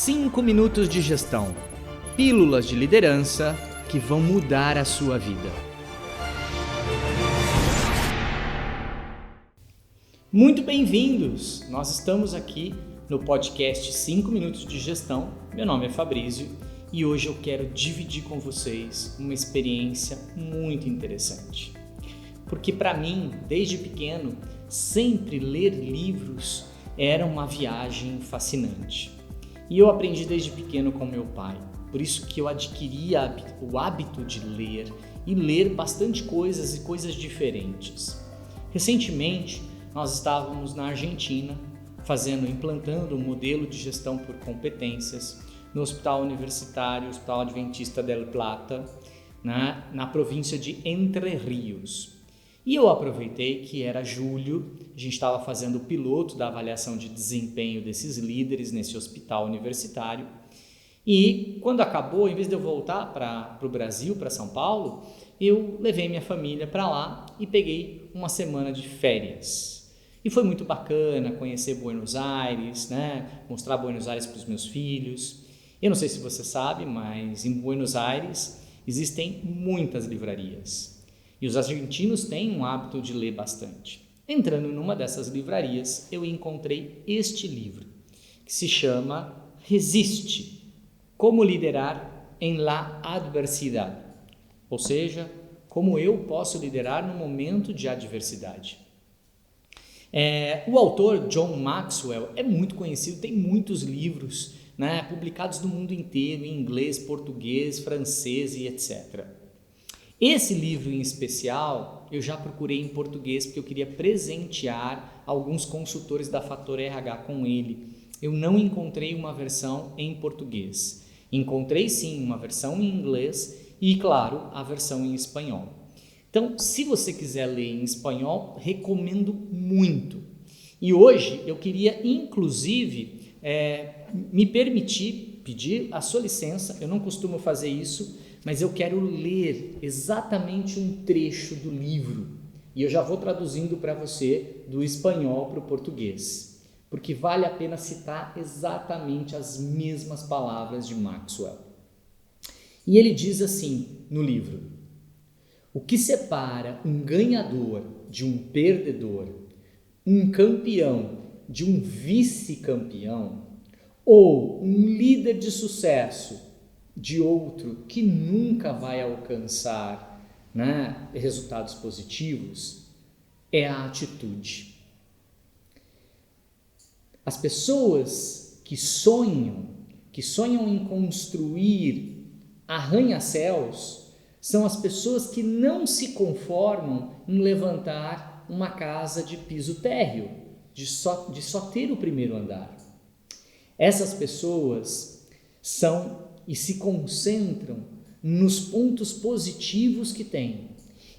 5 minutos de gestão. Pílulas de liderança que vão mudar a sua vida. Muito bem-vindos! Nós estamos aqui no podcast 5 minutos de gestão. Meu nome é Fabrício e hoje eu quero dividir com vocês uma experiência muito interessante. Porque para mim, desde pequeno, sempre ler livros era uma viagem fascinante. E eu aprendi desde pequeno com meu pai. Por isso que eu adquiri o hábito de ler e ler bastante coisas e coisas diferentes. Recentemente, nós estávamos na Argentina implantando um modelo de gestão por competências no Hospital Universitário, Hospital Adventista del Plata, na província de Entre Rios. E eu aproveitei que era julho, a gente estava fazendo o piloto da avaliação de desempenho desses líderes nesse hospital universitário. E quando acabou, em vez de eu voltar para o Brasil, para São Paulo, eu levei minha família para lá e peguei uma semana de férias. E foi muito bacana conhecer Buenos Aires, mostrar Buenos Aires para os meus filhos. Eu não sei se você sabe, mas em Buenos Aires existem muitas livrarias. E os argentinos têm um hábito de ler bastante. Entrando numa dessas livrarias, eu encontrei este livro, que se chama Resiste, Como Liderar em la Adversidade. Ou seja, como eu posso liderar no momento de adversidade. O autor, John Maxwell, é muito conhecido, tem muitos livros publicados no mundo inteiro, em inglês, português, francês e etc. Esse livro em especial, eu já procurei em português porque eu queria presentear alguns consultores da Fator RH com ele. Eu não encontrei uma versão em português. Encontrei sim uma versão em inglês e, claro, a versão em espanhol. Então, se você quiser ler em espanhol, recomendo muito. E hoje eu queria, inclusive, me permitir pedir a sua licença, eu não costumo fazer isso, mas eu quero ler exatamente um trecho do livro e eu já vou traduzindo para você do espanhol para o português, porque vale a pena citar exatamente as mesmas palavras de Maxwell. E ele diz assim no livro: o que separa um ganhador de um perdedor, um campeão de um vice-campeão ou um líder de sucesso de outro que nunca vai alcançar resultados positivos é a atitude. As pessoas que sonham em construir arranha-céus são as pessoas que não se conformam em levantar uma casa de piso térreo, de só ter o primeiro andar. Essas pessoas e se concentram nos pontos positivos que têm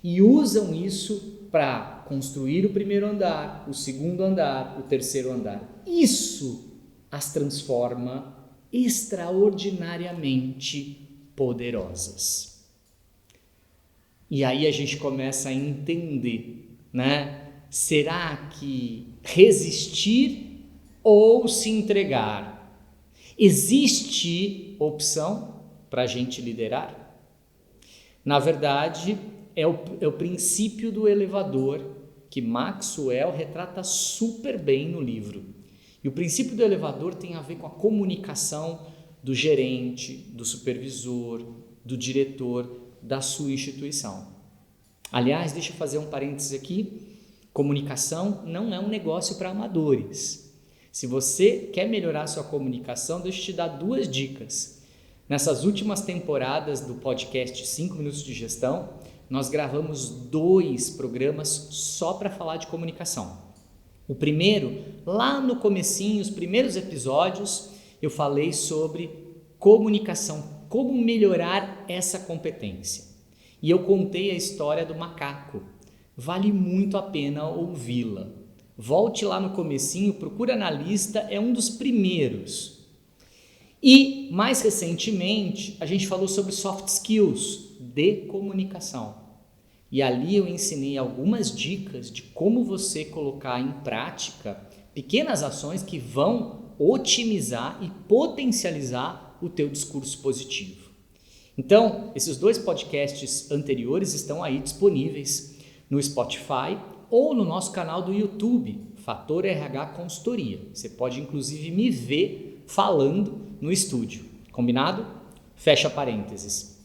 e usam isso para construir o primeiro andar, o segundo andar, o terceiro andar. Isso as transforma extraordinariamente poderosas. E aí a gente começa a entender, será que resistir ou se entregar? Existe opção para a gente liderar? Na verdade, é o princípio do elevador que Maxwell retrata super bem no livro. E o princípio do elevador tem a ver com a comunicação do gerente, do supervisor, do diretor da sua instituição. Aliás, deixa eu fazer um parênteses aqui. Comunicação não é um negócio para amadores. Se você quer melhorar sua comunicação, deixa eu te dar 2 dicas. Nessas últimas temporadas do podcast 5 Minutos de Gestão, nós gravamos 2 programas só para falar de comunicação. O primeiro, lá no comecinho, os primeiros episódios, eu falei sobre comunicação, como melhorar essa competência. E eu contei a história do macaco. Vale muito a pena ouvi-la. Volte lá no comecinho, procura na lista, é um dos primeiros. E, mais recentemente, a gente falou sobre soft skills de comunicação. E ali eu ensinei algumas dicas de como você colocar em prática pequenas ações que vão otimizar e potencializar o teu discurso positivo. Então, esses 2 podcasts anteriores estão aí disponíveis no Spotify ou no nosso canal do YouTube, Fator RH Consultoria. Você pode inclusive me ver falando no estúdio. Combinado? Fecha parênteses.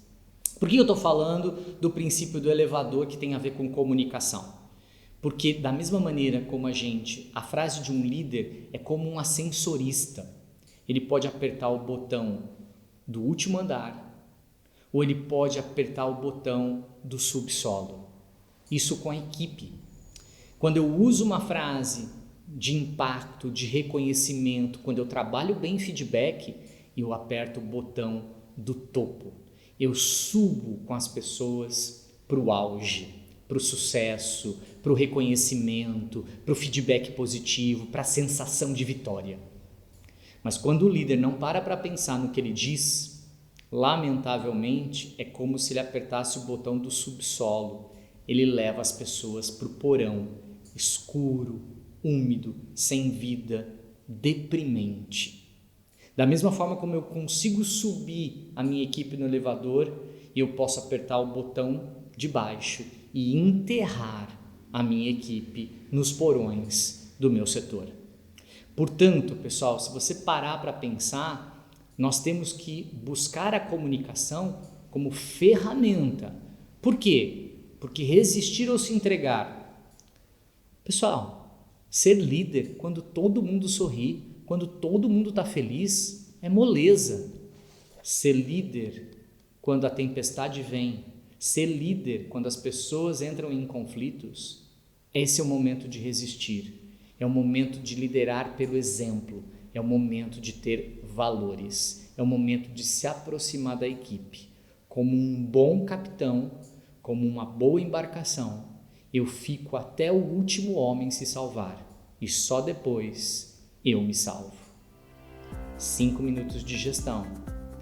Por que eu estou falando do princípio do elevador que tem a ver com comunicação? Porque da mesma maneira como a frase de um líder é como um ascensorista. Ele pode apertar o botão do último andar ou ele pode apertar o botão do subsolo. Isso com a equipe. Quando eu uso uma frase de impacto, de reconhecimento, quando eu trabalho bem feedback, eu aperto o botão do topo. Eu subo com as pessoas para o auge, para o sucesso, para o reconhecimento, para o feedback positivo, para a sensação de vitória. Mas quando o líder não para pensar no que ele diz, lamentavelmente é como se ele apertasse o botão do subsolo. Ele leva as pessoas para o porão, escuro, úmido, sem vida, deprimente. Da mesma forma como eu consigo subir a minha equipe no elevador, eu posso apertar o botão de baixo e enterrar a minha equipe nos porões do meu setor. Portanto, pessoal, se você parar para pensar, nós temos que buscar a comunicação como ferramenta. Por quê? Porque resistir ou se entregar. Pessoal, ser líder quando todo mundo sorri, quando todo mundo está feliz, é moleza. Ser líder quando a tempestade vem, ser líder quando as pessoas entram em conflitos, esse é o momento de resistir. É o momento de liderar pelo exemplo, é o momento de ter valores, é o momento de se aproximar da equipe. Como um bom capitão, como uma boa embarcação, eu fico até o último homem se salvar e só depois eu me salvo. 5 minutos de gestão.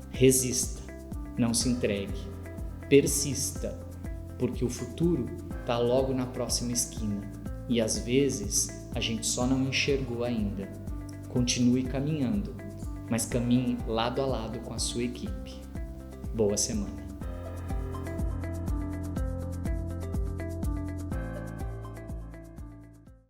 Resista, não se entregue, persista, porque o futuro está logo na próxima esquina e às vezes a gente só não enxergou ainda. Continue caminhando, mas caminhe lado a lado com a sua equipe. Boa semana!